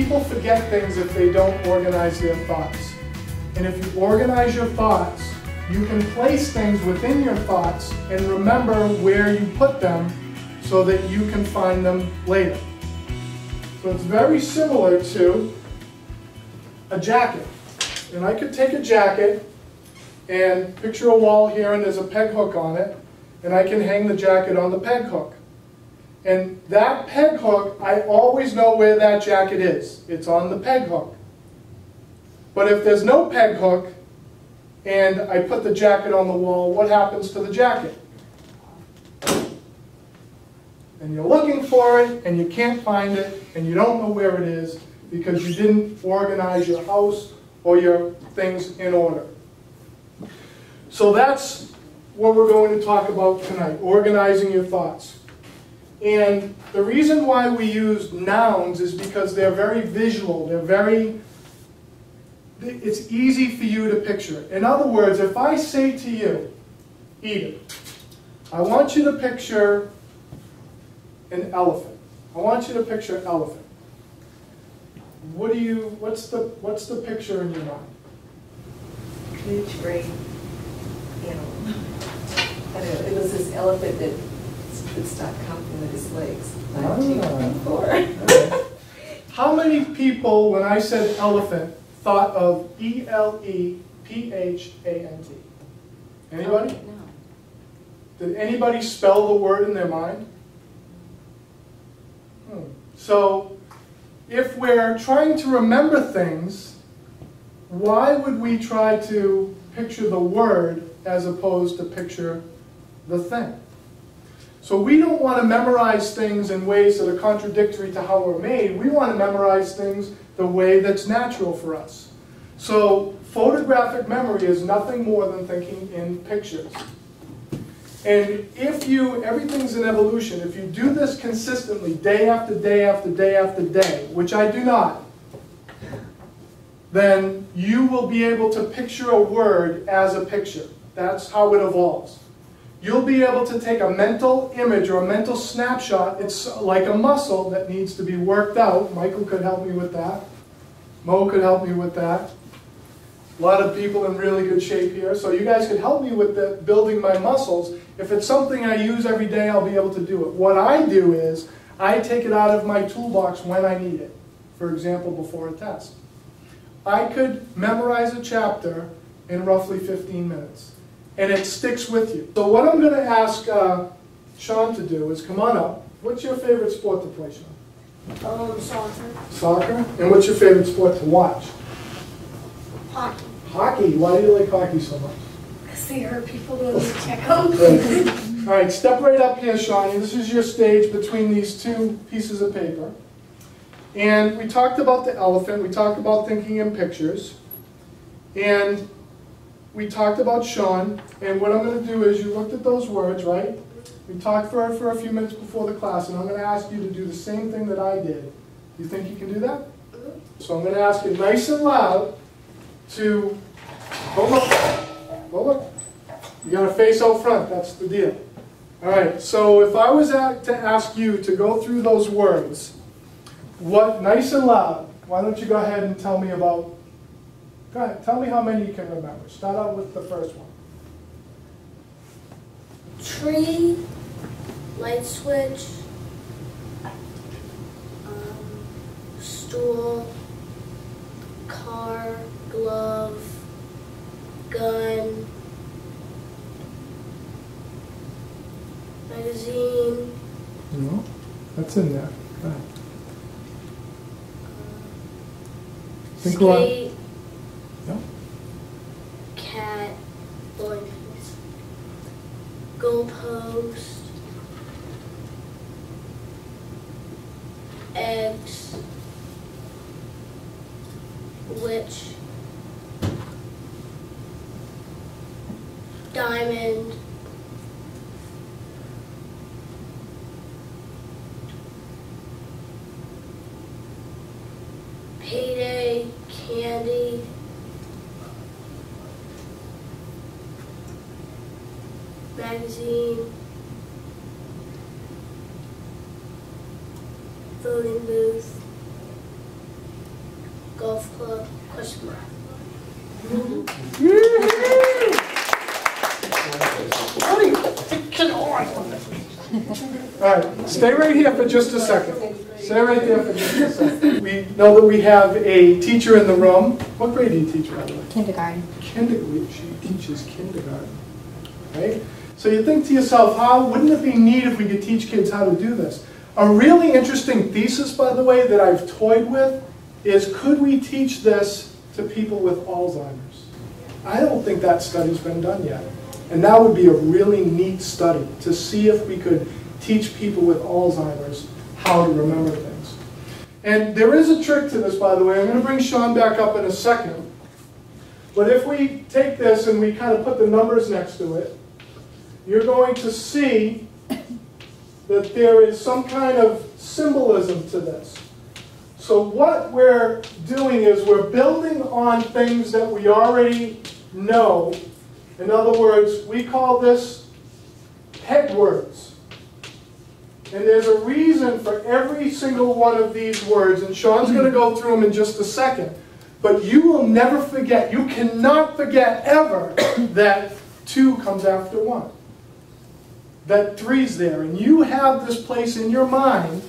people forget things if they don't organize their thoughts. And if you organize your thoughts, you can place things within your thoughts and remember where you put them so that you can find them later. So it's very similar to a jacket. And I could take a jacket and picture a wall here and there's a peg hook on it, and I can hang the jacket on the peg hook. And that peg hook, I always know where that jacket is. It's on the peg hook. But if there's no peg hook and I put the jacket on the wall, what happens to the jacket? And you're looking for it and you can't find it and you don't know where it is because you didn't organize your house or your things in order. So that's what we're going to talk about tonight, organizing your thoughts. And the reason why we use nouns is because they're very visual. It's easy for you to picture. In other words, if I say to you, Edith, I want you to picture an elephant. I want you to picture an elephant. What's the picture in your mind? Huge, great animal. I don't know, it was this elephant that would stop counting with his legs. 1, 2, 3, 4. Right. How many people, when I said elephant, thought of E-L-E-P-H-A-N-T? Anybody? No. Did anybody spell the word in their mind? So, if we're trying to remember things, why would we try to picture the word as opposed to picture the thing? So we don't want to memorize things in ways that are contradictory to how we're made. We want to memorize things the way that's natural for us. So photographic memory is nothing more than thinking in pictures. And if everything's an evolution, if you do this consistently, day after day after day after day, which I do not, then you will be able to picture a word as a picture. That's how it evolves. You'll be able to take a mental image or a mental snapshot. It's like a muscle that needs to be worked out. Michael could help me with that. Mo could help me with that. A lot of people in really good shape here. So you guys could help me with building my muscles. If it's something I use every day, I'll be able to do it. What I do is I take it out of my toolbox when I need it. For example, before a test. I could memorize a chapter in roughly 15 minutes. And it sticks with you. So what I'm going to ask Sean to do is come on up. What's your favorite sport to play, Sean? Soccer. Soccer? And what's your favorite sport to watch? Hockey. Hockey? Why do you like hockey so much? Because they hurt people when they check them. Right. All right, step right up here, Sean. This is your stage between these two pieces of paper. And we talked about the elephant. We talked about thinking in pictures. And we talked about Sean. And what I'm going to do is, you looked at those words, right? We talked for a few minutes before the class, and I'm going to ask you to do the same thing that I did. Do you think you can do that? So I'm going to ask you nice and loud to go look. Go look. You got to face out front. That's the deal. All right. So if I was to ask you to go through those words, nice and loud, why don't you go ahead and tell me about, go ahead, tell me how many you can remember. Start out with the first one. Tree, light switch, stool, car, glove, gun, magazine. No, that's in there. Go ahead. Skate, No. cat, bowling pins, goalpost, eggs, witch, diamond, payday, candy, magazine, voting booth, golf club, question mark. All right, stay right here for just a second. Stay right there for just a second. We know that we have a teacher in the room. What grade do you teach, by the way? Kindergarten. Kindergarten. She teaches kindergarten. Right? So you think to yourself, how wouldn't it be neat if we could teach kids how to do this? A really interesting thesis, by the way, that I've toyed with is, could we teach this to people with Alzheimer's? I don't think that study's been done yet. And that would be a really neat study to see if we could teach people with Alzheimer's how to remember things. And there is a trick to this, by the way. I'm going to bring Sean back up in a second. But if we take this and we kind of put the numbers next to it, you're going to see that there is some kind of symbolism to this. So what we're doing is we're building on things that we already know. In other words, we call this peg words. And there's a reason for every single one of these words, and Sean's going to go through them in just a second. But you will never forget, you cannot forget ever, that 2 comes after 1. That 3's there. And you have this place in your mind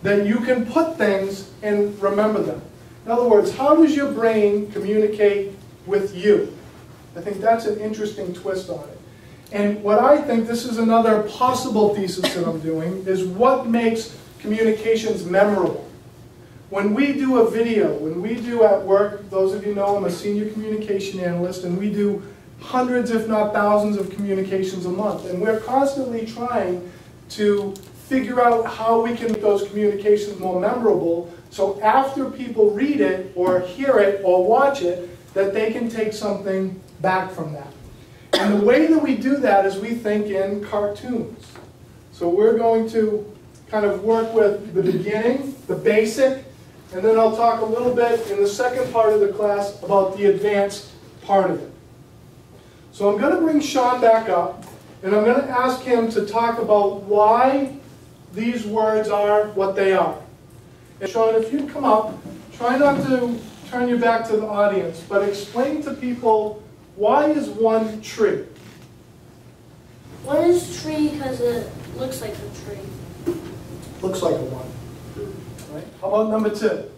that you can put things and remember them. In other words, how does your brain communicate with you? I think that's an interesting twist on it. And what I think, this is another possible thesis that I'm doing, is what makes communications memorable. When we do a video, when we do at work, those of you know I'm a senior communication analyst, and we do hundreds, if not thousands, of communications a month. And we're constantly trying to figure out how we can make those communications more memorable, so after people read it, or hear it, or watch it, that they can take something back from that. And the way that we do that is we think in cartoons. So we're going to kind of work with the beginning, the basic, and then I'll talk a little bit in the second part of the class about the advanced part of it. So I'm going to bring Sean back up, and I'm going to ask him to talk about why these words are what they are. And Sean, if you'd come up, try not to turn your back to the audience, but explain to people, why is 1 tree? 1 is tree because it looks like a tree. Looks like a 1. Right? How about number 2?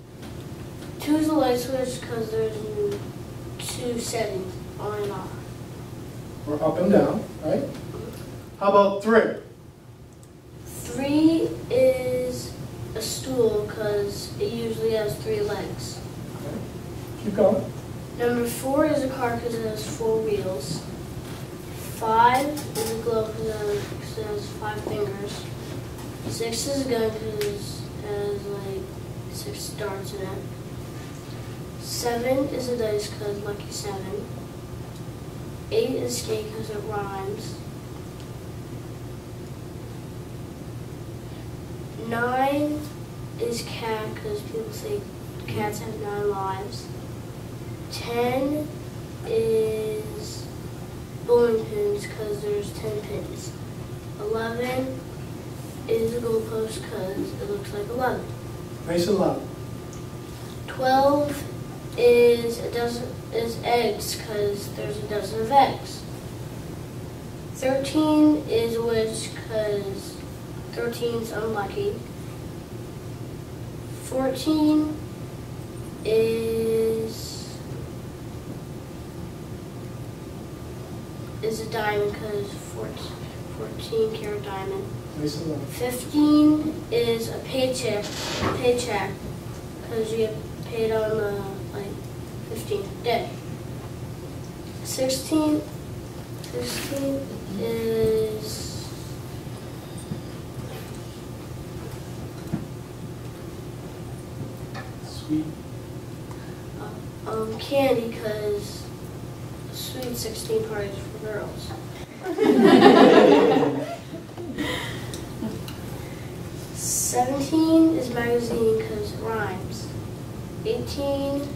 2 is a light switch because there's 2 settings, on and off. Or up and down, right? How about 3? 3 is a stool because it usually has 3 legs. Okay. Keep going. Number 4 is a car because it has 4 wheels. 5 is a glove because it has 5 fingers. 6 is a gun because it has like 6 darts in it. 7 is a dice because lucky 7. 8 is skate because it rhymes. 9 is cat because people say cats have 9 lives. 10 is bowling pins because there's 10 pins. 11 is a goalpost because it looks like 11. Nice and loud. 12 is eggs because there's a dozen of eggs. 13 is a witch because 13 is unlucky. 14 is a diamond because 14 karat diamond. Nice and loud. 15 is a paycheck because you get paid on the 15th day. 16 is Sweet. Candy because sweet 16 parties for girls. 17 is magazine because it rhymes. 18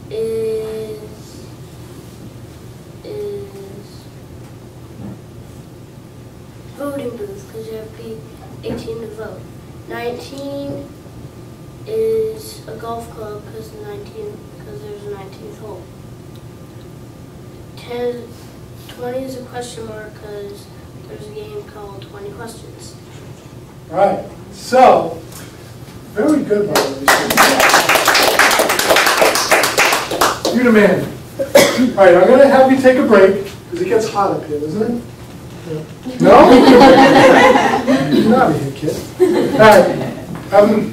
is voting booth because you have to be 18 to vote. 19 is a golf club because there's a 19th hole. 20 is a question mark because there's a game called 20 Questions. All right. So, very good, by the way. You the man. All right, I'm going to have you take a break because it gets hot up here, doesn't it? No? You're not here, kid. All right.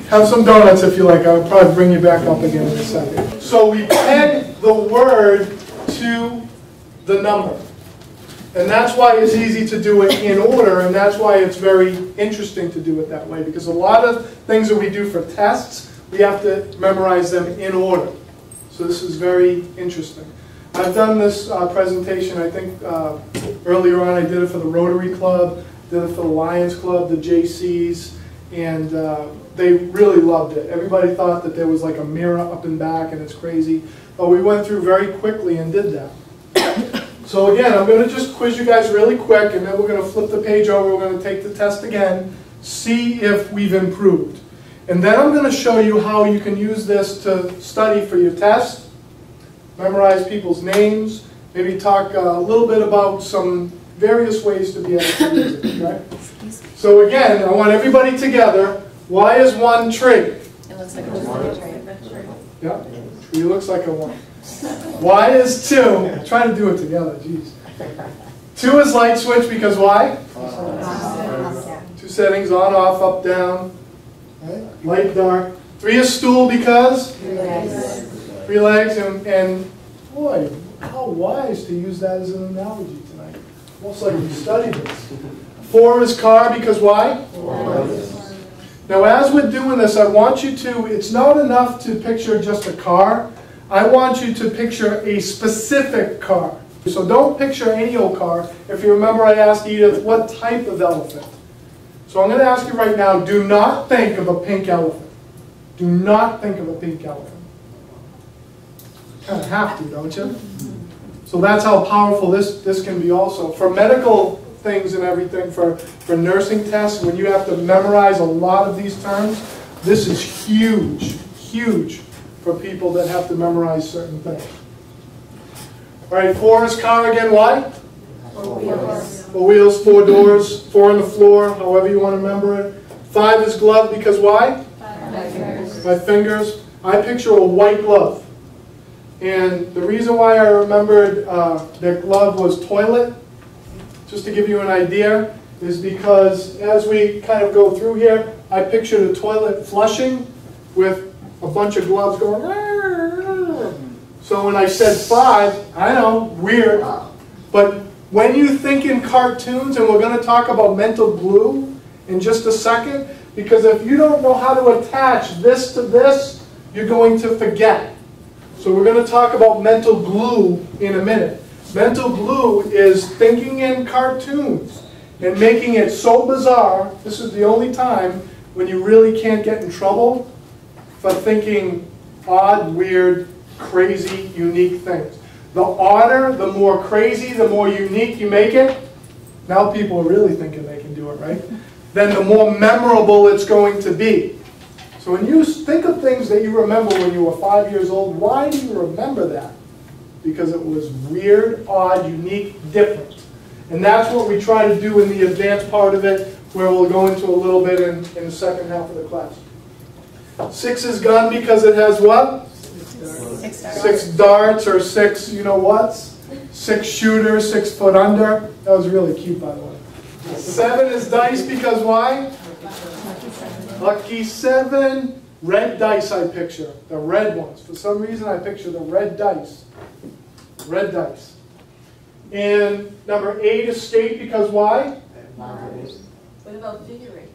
Have some donuts if you like. I'll probably bring you back up again in a second. So we peg the word to the number. And that's why it's easy to do it in order, and that's why it's very interesting to do it that way. Because a lot of things that we do for tests, we have to memorize them in order. So this is very interesting. I've done this presentation, I think, earlier on. I did it for the Rotary Club, did it for the Lions Club, the JCs, and they really loved it. Everybody thought that there was like a mirror up and back, and it's crazy. But we went through very quickly and did that. So again, I'm going to just quiz you guys really quick, and then we're going to flip the page over. We're going to take the test again, see if we've improved. And then I'm going to show you how you can use this to study for your test, memorize people's names, maybe talk a little bit about some various ways to be able to use it. Okay? So again, I want everybody together. Why is 1 tree? It looks like a tree. Yeah, tree looks like a 1. Why is 2? I'm trying to do it together, jeez. 2 is light switch because why? 2 settings, on, off, up, down. Right? Light, dark. 3 is stool because? 3 legs, and boy, how wise to use that as an analogy tonight. Almost like we studied this. 4 is car because why? Now as we're doing this, I want you to, it's not enough to picture just a car. I want you to picture a specific car. So don't picture any old car. If you remember, I asked Edith, what type of elephant? So I'm going to ask you right now, do not think of a pink elephant. Do not think of a pink elephant. You kind of have to, don't you? So that's how powerful this can be also. For medical things and everything, for nursing tests, when you have to memorize a lot of these terms, this is huge, huge for people that have to memorize certain things. All right, 4 is car again, why? 4 wheels. 4 wheels, 4 doors, 4 on the floor, however you want to remember it. 5 is glove because why? 5 fingers. 5 fingers. I picture a white glove. And the reason why I remembered that glove was toilet, just to give you an idea, is because as we kind of go through here, I pictured a toilet flushing with a bunch of gloves going. So when I said 5, I know, weird, but when you think in cartoons, and we're going to talk about mental glue in just a second, because if you don't know how to attach this to this, you're going to forget. So we're going to talk about mental glue in a minute. Mental glue is thinking in cartoons and making it so bizarre. This is the only time when you really can't get in trouble for thinking odd, weird, crazy, unique things. The odder, the more crazy, the more unique you make it, now people are really thinking they can do it, right? Then the more memorable it's going to be. So when you think of things that you remember when you were 5 years old, why do you remember that? Because it was weird, odd, unique, different. And that's what we try to do in the advanced part of it, where we'll go into a little bit in the second half of the class. 6 is gun because it has what? 6 darts or 6 you-know-whats. 6 shooters, 6 foot under. That was really cute, by the way. 7 is dice because why? Lucky 7. Red dice I picture. The red ones. For some reason I picture the red dice. Red dice. And number 8 is skate because why? What about figure 8?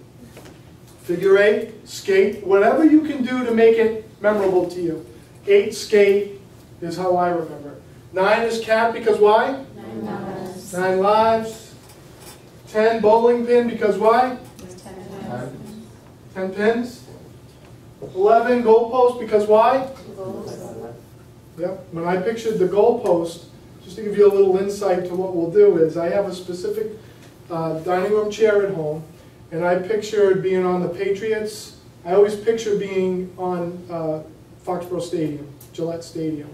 Figure 8, skate, whatever you can do to make it memorable to you. 8, skate, is how I remember it. 9 is cat because why? 9 lives. 9 lives. 10, bowling pin because why? 10 pins. 11, goalpost because why? Yep. When I pictured the goalpost, just to give you a little insight to what we'll do is I have a specific dining room chair at home, and I pictured being on the Patriots. I always picture being on Foxborough Stadium, Gillette Stadium.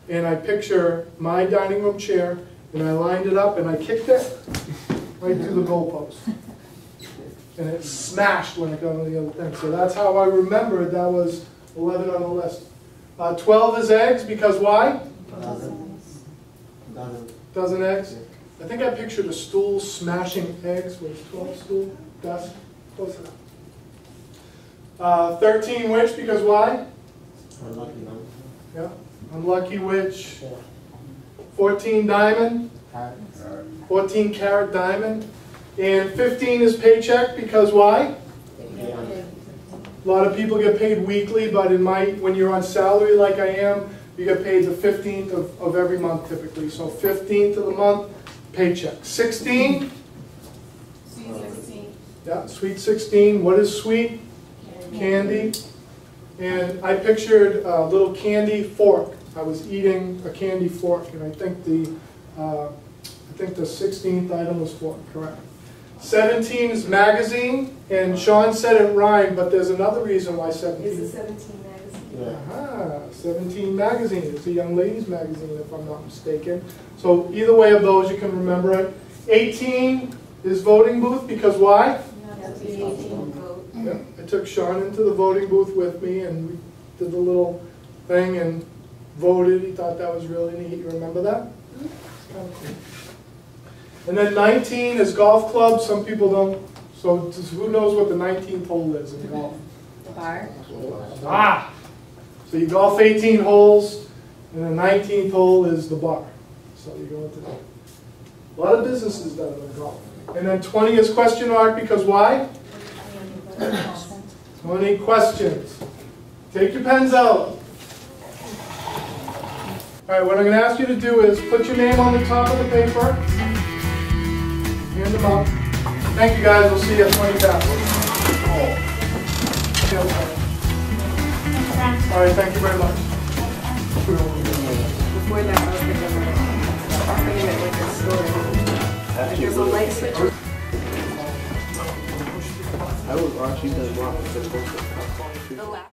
And I picture my dining room chair, and I lined it up and I kicked it right through the goalpost. And it smashed when it got on the other thing. So that's how I remembered that was 11 on the list. 12 is eggs, because why? Dozen eggs. I think I pictured a stool smashing eggs. Was 12 stool? That's close enough. 13 which, because why? Unlucky number. Yeah. Unlucky which? 14 diamond. 14 carat diamond. And 15 is paycheck, because why? A lot of people get paid weekly, but when you're on salary like I am, you get paid the 15th of every month typically. So 15th of the month, paycheck. 16? Sweet 16. Yeah, sweet 16. What is sweet? Candy. And I pictured a little candy fork. I was eating a candy fork, and I think the 16th item was fork, correct. 17 is magazine, and Sean said it rhymed, but there's another reason why 17. Is it 17 magazine? Aha, 17 magazine. It's a young ladies magazine, if I'm not mistaken. So either way of those, you can remember it. 18 is voting booth, because why? Yeah, I took Sean into the voting booth with me, and we did the little thing and voted. He thought that was really neat. You remember that? Kind of cool. And then 19 is golf club. Some people don't. So who knows what the 19th hole is in golf? The bar? Ah! So you golf 18 holes, and the 19th hole is the bar. So you go into that. A lot of businesses done in golf. And then 20 is question mark, because why? 20 questions. Take your pens out. All right, what I'm going to ask you to do is put your name on the top of the paper. Hand them up. Thank you guys. We'll see you at 20 past. All right, thank you very much. Before that, I was thinking it like a story. Like there's a light switch. I was actually done wrong. The last